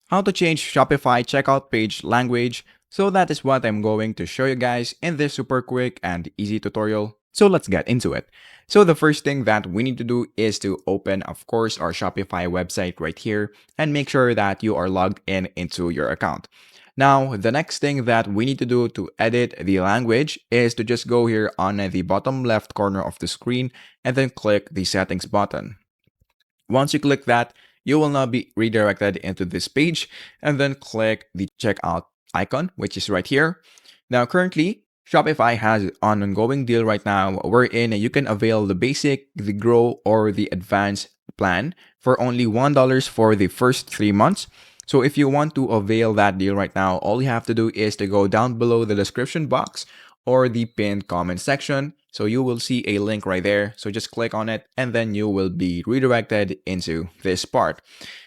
How to change Shopify checkout page language. So that is what I'm going to show you guys in this super quick and easy tutorial. So let's get into it. So the first thing that we need to do is to open, of course, our Shopify website right here and make sure that you are logged in into your account. Now, the next thing that we need to do to edit the language is to just go here on the bottom left corner of the screen and then click the settings button. Once you click that, you will now be redirected into this page and then click the checkout icon, which is right here. Now, currently, Shopify has an ongoing deal right now wherein you can avail the basic, the grow, or the advanced plan for only $1 for the first 3 months. So if you want to avail that deal right now, all you have to do is to go down below the description box or the pinned comment section. So you will see a link right there. So just click on it and then you will be redirected into this part.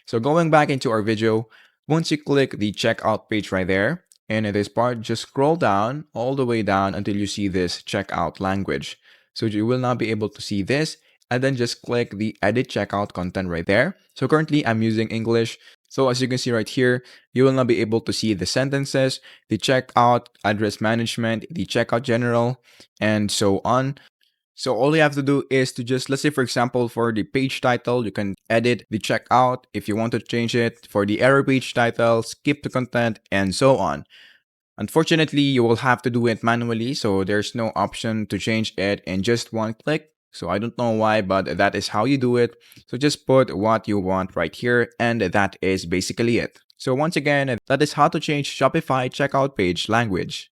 So going back into our video, once you click the checkout page right there, and in this part, just scroll down all the way down until you see this checkout language. So you will now be able to see this and then just click the edit checkout content right there. So currently I'm using English. So as you can see right here, you will now be able to see the sentences, the checkout, address management, the checkout general, and so on. So all you have to do is to just, let's say for example, for the page title, you can edit the checkout if you want to change it. For the error page title, skip the content, and so on. Unfortunately, you will have to do it manually, so there's no option to change it in just one click. So I don't know why, but that is how you do it. So just put what you want right here, and that is basically it. So once again, that is how to change Shopify checkout page language.